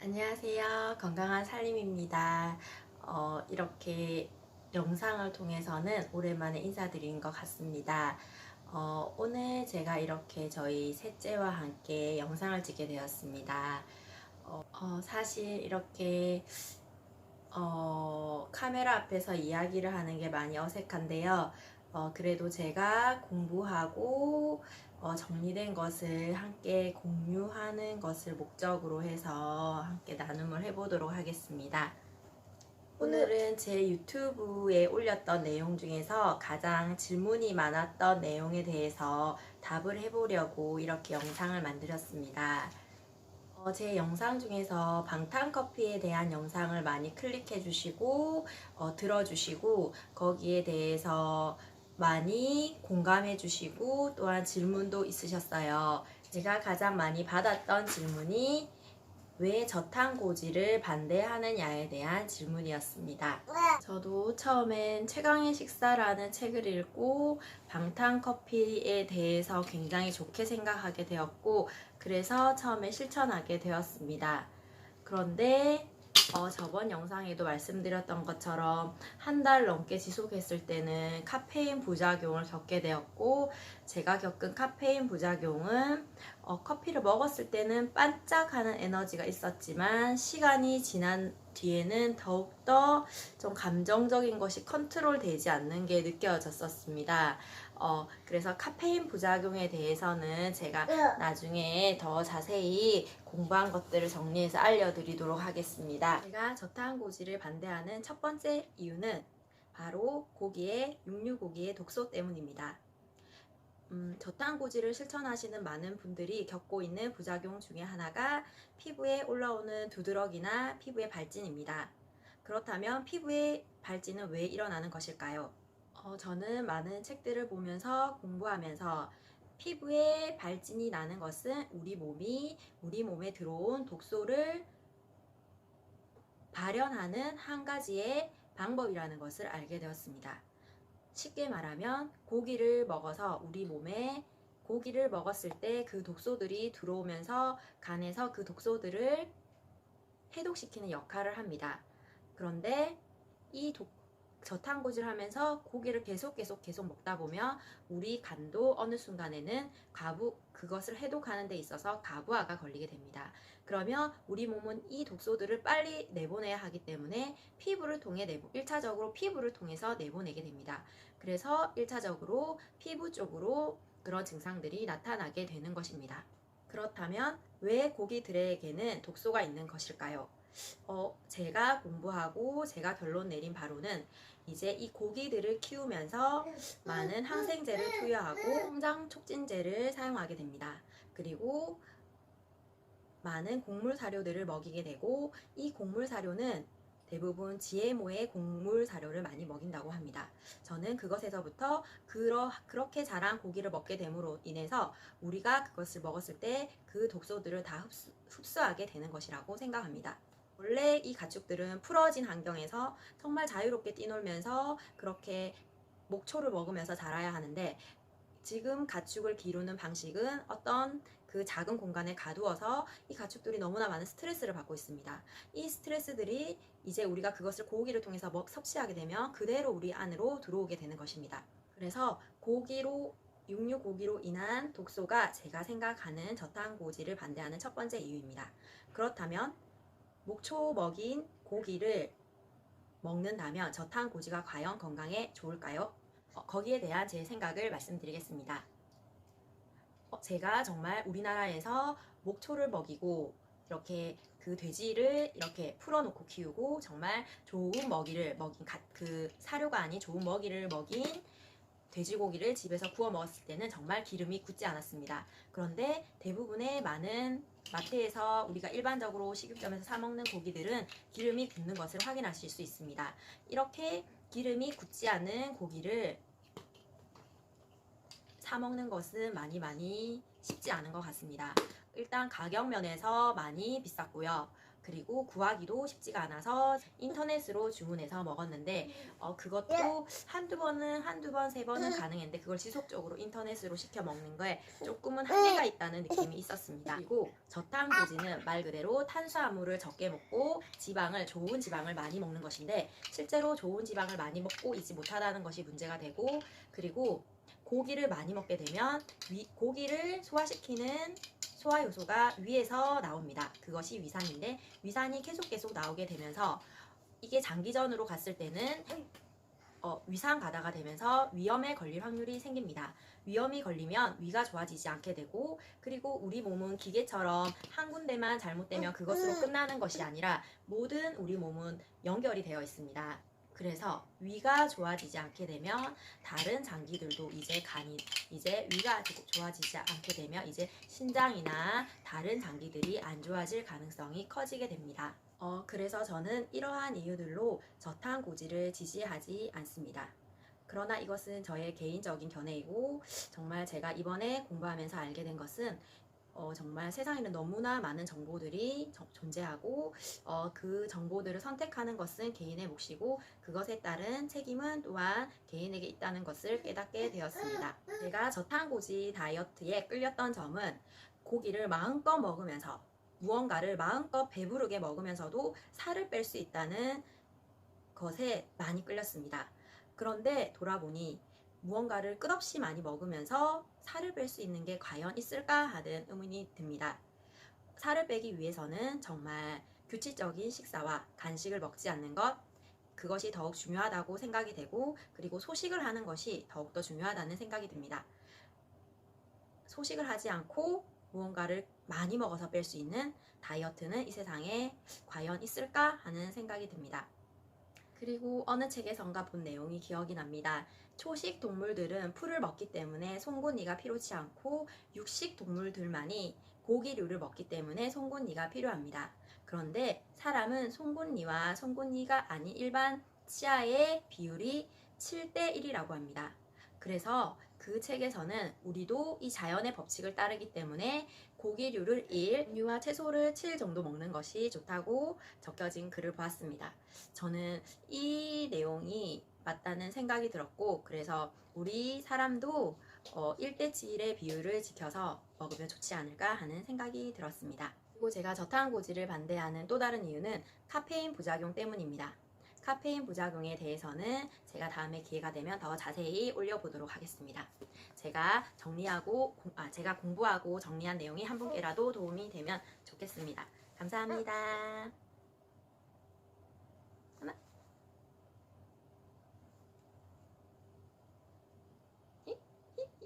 안녕하세요. 건강한 살림입니다. 이렇게 영상을 통해서는 오랜만에 인사드린 것 같습니다. 오늘 제가 이렇게 저희 셋째와 함께 영상을 찍게 되었습니다. 사실 이렇게 카메라 앞에서 이야기를 하는 게 많이 어색한데요. 그래도 제가 공부하고 정리된 것을 함께 공유하는 것을 목적으로 해서 함께 나눔을 해보도록 하겠습니다. 오늘은 제 유튜브에 올렸던 내용 중에서 가장 질문이 많았던 내용에 대해서 답을 해보려고 이렇게 영상을 만들었습니다. 제 영상 중에서 방탄커피에 대한 영상을 많이 클릭해 주시고 들어주시고 거기에 대해서 많이 공감해 주시고 또한 질문도 있으셨어요. 제가 가장 많이 받았던 질문이 왜 저탄고지를 반대하느냐에 대한 질문이었습니다. 저도 처음엔 최강의 식사라는 책을 읽고 방탄커피에 대해서 굉장히 좋게 생각하게 되었고 그래서 처음에 실천하게 되었습니다. 그런데 저번 영상에도 말씀드렸던 것처럼 한 달 넘게 지속했을 때는 카페인 부작용을 겪게 되었고 제가 겪은 카페인 부작용은 커피를 먹었을 때는 반짝하는 에너지가 있었지만 시간이 지난 뒤에는 더욱더 좀 감정적인 것이 컨트롤 되지 않는 게 느껴졌었습니다. 그래서 카페인 부작용에 대해서는 제가 나중에 더 자세히 공부한 것들을 정리해서 알려드리도록 하겠습니다. 제가 저탄고지를 반대하는 첫 번째 이유는 바로 육류고기의 독소 때문입니다. 저탄고지를 실천하시는 많은 분들이 겪고 있는 부작용 중에 하나가 피부에 올라오는 두드러기나 피부의 발진입니다. 그렇다면 피부의 발진은 왜 일어나는 것일까요? 저는 많은 책들을 보면서 공부하면서 피부에 발진이 나는 것은 우리 몸에 들어온 독소를 발현하는 한 가지의 방법이라는 것을 알게 되었습니다. 쉽게 말하면 고기를 먹어서 우리 몸에 고기를 먹었을 때 그 독소들이 들어오면서 간에서 그 독소들을 해독시키는 역할을 합니다. 그런데 이 저탄고지를 하면서 고기를 계속 먹다 보면 우리 간도 어느 순간에는 그것을 해독하는 데 있어서 과부하가 걸리게 됩니다. 그러면 우리 몸은 이 독소들을 빨리 내보내야 하기 때문에 피부를 통해 1차적으로 피부를 통해서 내보내게 됩니다. 그래서 1차적으로 피부 쪽으로 그런 증상들이 나타나게 되는 것입니다. 그렇다면 왜 고기들에게는 독소가 있는 것일까요? 제가 공부하고 제가 결론 내린 바로는 이제 이 고기들을 키우면서 많은 항생제를 투여하고 성장 촉진제를 사용하게 됩니다. 그리고 많은 곡물 사료들을 먹이게 되고 이 곡물 사료는 대부분 GMO의 곡물 사료를 많이 먹인다고 합니다. 저는 그것에서부터 그렇게 자란 고기를 먹게 됨으로 인해서 우리가 그것을 먹었을 때 그 독소들을 다 흡수하게 되는 것이라고 생각합니다. 원래 이 가축들은 풀어진 환경에서 정말 자유롭게 뛰놀면서 그렇게 목초를 먹으면서 자라야 하는데 지금 가축을 기르는 방식은 어떤 그 작은 공간에 가두어서 이 가축들이 너무나 많은 스트레스를 받고 있습니다. 이 스트레스들이 이제 우리가 그것을 고기를 통해서 섭취하게 되면 그대로 우리 안으로 들어오게 되는 것입니다. 그래서 육류고기로 인한 독소가 제가 생각하는 저탄고지를 반대하는 첫 번째 이유입니다. 그렇다면 목초 먹인 고기를 먹는다면 저탄고지가 과연 건강에 좋을까요? 거기에 대한 제 생각을 말씀드리겠습니다. 제가 정말 우리나라에서 목초를 먹이고 이렇게 그 돼지를 이렇게 풀어놓고 키우고 정말 좋은 먹이를 먹인 그 사료가 아닌 좋은 먹이를 먹인 돼지고기를 집에서 구워 먹었을 때는 정말 기름이 굳지 않았습니다. 그런데 대부분의 많은 마트에서 우리가 일반적으로 식육점에서 사 먹는 고기들은 기름이 굳는 것을 확인하실 수 있습니다. 이렇게 기름이 굳지 않은 고기를 사 먹는 것은 많이 쉽지 않은 것 같습니다. 일단 가격 면에서 많이 비쌌고요. 그리고 구하기도 쉽지가 않아서 인터넷으로 주문해서 먹었는데 그것도 한두 번, 세 번은 가능했는데 그걸 지속적으로 인터넷으로 시켜 먹는 거에 조금은 한계가 있다는 느낌이 있었습니다. 그리고 저탄고지는 말 그대로 탄수화물을 적게 먹고 좋은 지방을 많이 먹는 것인데 실제로 좋은 지방을 많이 먹고 있지 못하다는 것이 문제가 되고, 그리고 고기를 많이 먹게 되면 고기를 소화시키는 소화 요소가 위에서 나옵니다. 그것이 위산인데 위산이 계속 나오게 되면서 이게 장기전으로 갔을 때는 위산 가다가 되면서 위염에 걸릴 확률이 생깁니다. 위염이 걸리면 위가 좋아지지 않게 되고, 그리고 우리 몸은 기계처럼 한 군데만 잘못되면 그것으로 끝나는 것이 아니라 모든 우리 몸은 연결이 되어 있습니다. 그래서 위가 좋아지지 않게 되면 다른 장기들도 이제 위가 좋아지지 않게 되면 이제 신장이나 다른 장기들이 안 좋아질 가능성이 커지게 됩니다. 그래서 저는 이러한 이유들로 저탄고지를 지지하지 않습니다. 그러나 이것은 저의 개인적인 견해이고, 정말 제가 이번에 공부하면서 알게 된 것은 정말 세상에는 너무나 많은 정보들이 존재하고 그 정보들을 선택하는 것은 개인의 몫이고 그것에 따른 책임은 또한 개인에게 있다는 것을 깨닫게 되었습니다. 제가 저탄고지 다이어트에 끌렸던 점은 고기를 마음껏 먹으면서 무언가를 마음껏 배부르게 먹으면서도 살을 뺄 수 있다는 것에 많이 끌렸습니다. 그런데 돌아보니 무언가를 끝없이 많이 먹으면서 살을 뺄 수 있는 게 과연 있을까 하는 의문이 듭니다. 살을 빼기 위해서는 정말 규칙적인 식사와 간식을 먹지 않는 것, 그것이 더욱 중요하다고 생각이 되고, 그리고 소식을 하는 것이 더욱더 중요하다는 생각이 듭니다. 소식을 하지 않고 무언가를 많이 먹어서 뺄 수 있는 다이어트는 이 세상에 과연 있을까 하는 생각이 듭니다. 그리고 어느 책에선가 본 내용이 기억이 납니다. 초식 동물들은 풀을 먹기 때문에 송곳니가 필요치 않고 육식 동물들만이 고기류를 먹기 때문에 송곳니가 필요합니다. 그런데 사람은 송곳니와 송곳니가 아닌 일반 치아의 비율이 7대 1이라고 합니다. 그래서 그 책에서는 우리도 이 자연의 법칙을 따르기 때문에 고기류를 1, 육류와 채소를 7 정도 먹는 것이 좋다고 적혀진 글을 보았습니다. 저는 이 내용이 맞다는 생각이 들었고, 그래서 우리 사람도 1대 7의 비율을 지켜서 먹으면 좋지 않을까 하는 생각이 들었습니다. 그리고 제가 저탄고지를 반대하는 또 다른 이유는 카페인 부작용 때문입니다. 카페인 부작용에 대해서는 제가 다음에 기회가 되면 더 자세히 올려보도록 하겠습니다. 제가 공부하고 정리한 내용이 한 분께라도 도움이 되면 좋겠습니다. 감사합니다.